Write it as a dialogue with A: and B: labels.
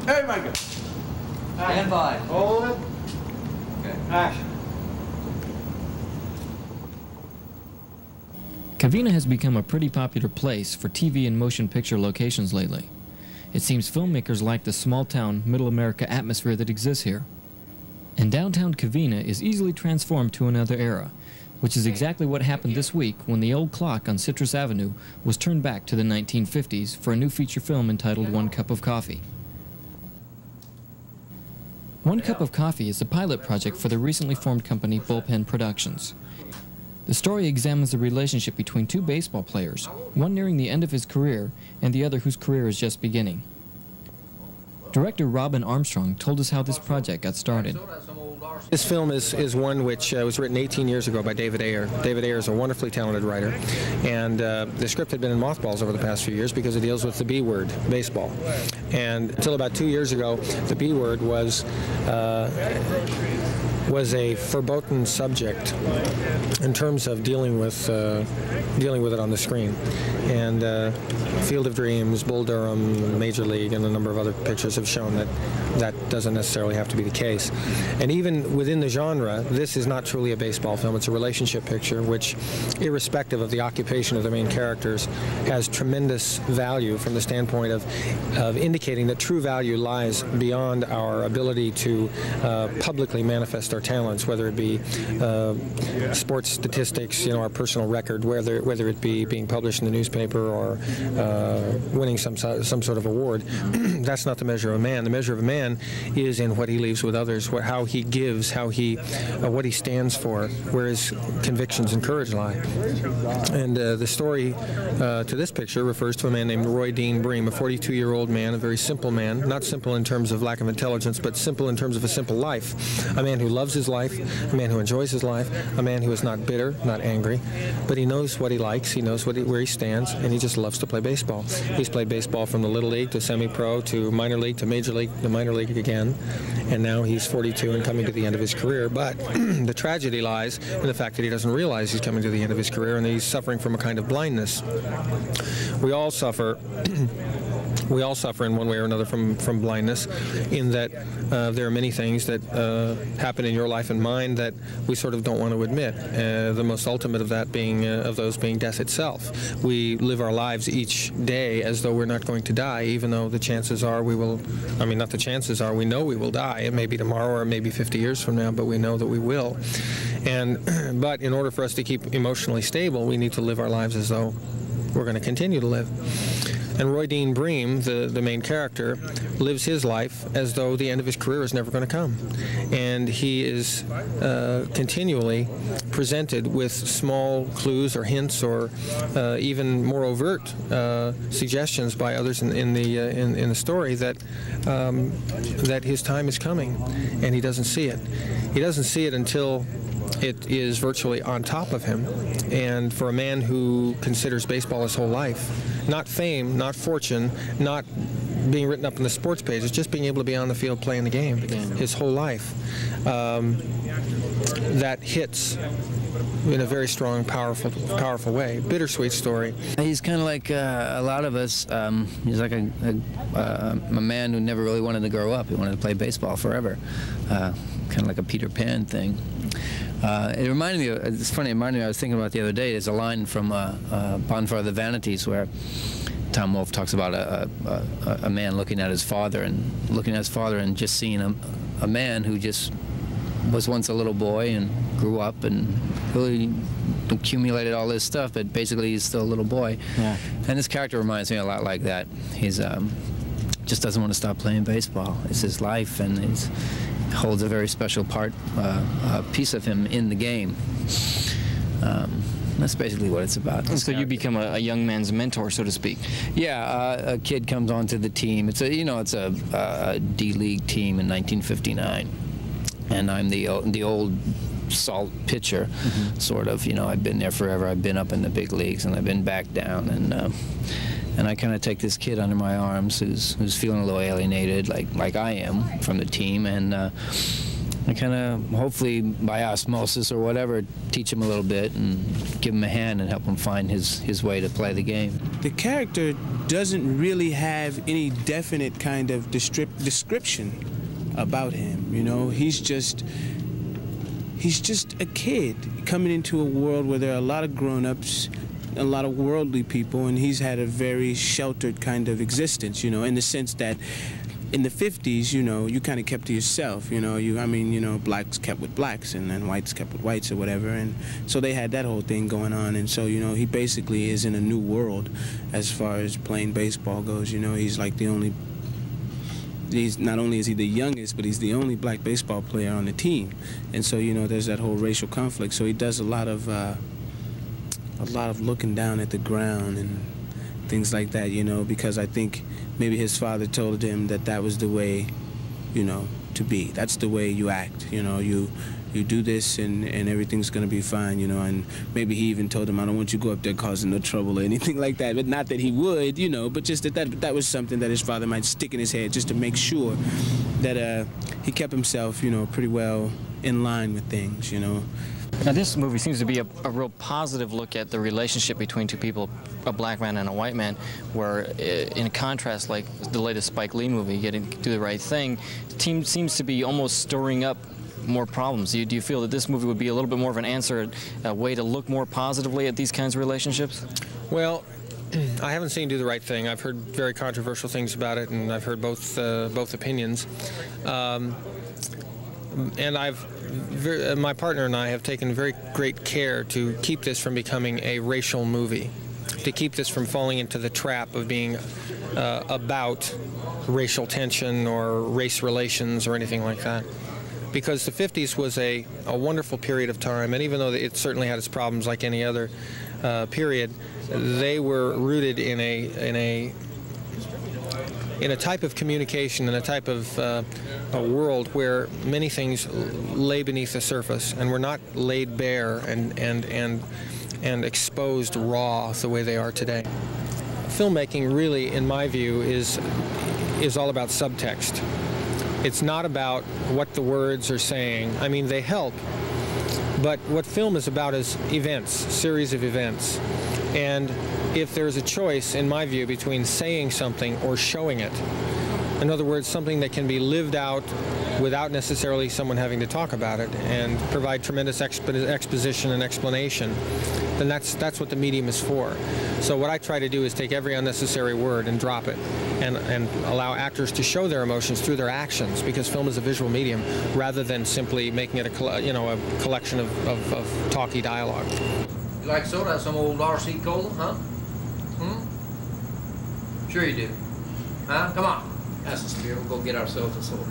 A: Hey, Micah.
B: Stand by.
A: Hold it.
B: Okay.
A: Action.
C: Covina has become a pretty popular place for TV and motion picture locations lately. It seems filmmakers like the small-town, middle-America atmosphere that exists here. And downtown Covina is easily transformed to another era, which is exactly what happened this week when the old clock on Citrus Avenue was turned back to the 1950s for a new feature film entitled One Cup of Coffee. One Cup of Coffee is a pilot project for the recently formed company Bullpen Productions. The story examines the relationship between two baseball players, one nearing the end of his career and the other whose career is just beginning. Director Robin Armstrong told us how this project got started.
D: This film is one which was written 18 years ago by David Ayer. David Ayer is a wonderfully talented writer, and the script had been in mothballs over the past few years because it deals with the B word, baseball. And until about 2 years ago, the B word was a verboten subject in terms of dealing with it on the screen. And Field of Dreams, Bull Durham, Major League, and a number of other pictures have shown that that doesn't necessarily have to be the case. And even within the genre, this is not truly a baseball film. It's a relationship picture, which, irrespective of the occupation of the main characters, has tremendous value from the standpoint of indicating that true value lies beyond our ability to publicly manifest our talents, whether it be sports statistics, our personal record, whether it be being published in the newspaper or winning some sort of award. That's not the measure of a man. The measure of a man is in what he leaves with others, how he gives, what he stands for, where his convictions and courage lie. And the story to this picture refers to a man named Roy Dean Bream, a 42-year-old man, a very simple man, not simple in terms of lack of intelligence, but simple in terms of a simple life. A man who loves his life, a man who enjoys his life, a man who is not bitter, not angry, but he knows what he likes, he knows where he stands, and he just loves to play baseball. He's played baseball from the Little League to semi-pro to minor league to major league to minor league again, and now he's 42 and coming to the end of his career. But the tragedy lies in the fact that he doesn't realize he's coming to the end of his career, and he's suffering from a kind of blindness. We all suffer. We all suffer in one way or another from blindness, in that there are many things that happen in your life and mine that we sort of don't want to admit. The most ultimate of that of those being death itself. We live our lives each day as though we're not going to die, even though the chances are we will. I mean, not the chances are, we know we will die. It may be tomorrow or it may be 50 years from now, but we know that we will. But in order for us to keep emotionally stable, we need to live our lives as though we're going to continue to live. And Roy Dean Bream, the main character, lives his life as though the end of his career is never going to come. And he is continually presented with small clues or hints or even more overt suggestions by others in the story that his time is coming, and he doesn't see it. He doesn't see it until it is virtually on top of him. And for a man who considers baseball his whole life, not fame, not fortune, not being written up in the sports pages, just being able to be on the field playing the game his whole life, that hits in a very strong, powerful way. Bittersweet story.
E: He's kind of like a lot of us. He's like a man who never really wanted to grow up. He wanted to play baseball forever. Kind of like a Peter Pan thing. It reminded me, it's funny, it reminded me, I was thinking about the other day, there's a line from Bonfire of the Vanities where Tom Wolfe talks about a man looking at his father and just seeing a man who just was once a little boy and grew up and really accumulated all this stuff, but basically he's still a little boy. Yeah. And this character reminds me a lot like that. He's just doesn't want to stop playing baseball. It's his life, and he holds a very special piece of him in the game. That's basically what it's about.
C: So you become a young man's mentor, so to speak.
E: Yeah, a kid comes onto the team. It's a D-League team in 1959, and I'm the old salt pitcher, sort of. I've been there forever. I've been up in the big leagues, and I've been back down, and I kind of take this kid under my arms who's feeling a little alienated, like I am, from the team, and I kind of, hopefully by osmosis or whatever, teach him a little bit and give him a hand and help him find his way to play the game.
A: The character doesn't really have any definite kind of description about him, you know. He's just a kid coming into a world where there are a lot of grown-ups, a lot of worldly people, and he's had a very sheltered kind of existence, you know, in the sense that in the 50s, you know, you kind of kept to yourself, you know. I mean, you know, blacks kept with blacks and then whites kept with whites or whatever, and so they had that whole thing going on. And so, you know, he basically is in a new world as far as playing baseball goes. You know, he's like the only, he's not only is he the youngest, but he's the only black baseball player on the team. And so, you know, there's that whole racial conflict. So he does a lot of looking down at the ground and things like that, you know, because I think maybe his father told him that that was the way, you know, to be. That's the way you act, you know. You do this and everything's going to be fine, you know. And maybe he even told him, I don't want you to go up there causing no trouble or anything like that. But not that he would, you know, but just that was something that his father might stick in his head just to make sure that he kept himself, you know, pretty well in line with things, you know.
C: Now, this movie seems to be a real positive look at the relationship between two people, a black man and a white man, where, in contrast, like the latest Spike Lee movie, Getting to Do the Right Thing, seems to be almost stirring up more problems. Do you feel that this movie would be a little bit more of an answer, a way to look more positively at these kinds of relationships?
D: Well, I haven't seen Do the Right Thing. I've heard very controversial things about it, and I've heard both opinions. And my partner and I have taken very great care to keep this from becoming a racial movie, to keep this from falling into the trap of being about racial tension or race relations or anything like that. Because the 50s was a wonderful period of time, and even though it certainly had its problems like any other period, they were rooted in a type of communication and a type of a world where many things lay beneath the surface and were not laid bare and exposed raw the way they are today. Filmmaking really, in my view, is all about subtext. It's not about what the words are saying. I mean, they help, but what film is about is events, series of events. And if there's a choice, in my view, between saying something or showing it, in other words, something that can be lived out without necessarily someone having to talk about it and provide tremendous exposition and explanation, then that's what the medium is for. So what I try to do is take every unnecessary word and drop it and allow actors to show their emotions through their actions, because film is a visual medium rather than simply making it a collection of talky dialogue.
F: You like soda? Some old RC Cola, huh? Sure you do. Huh? Come on. That's a spirit. We'll go get ourselves a soda.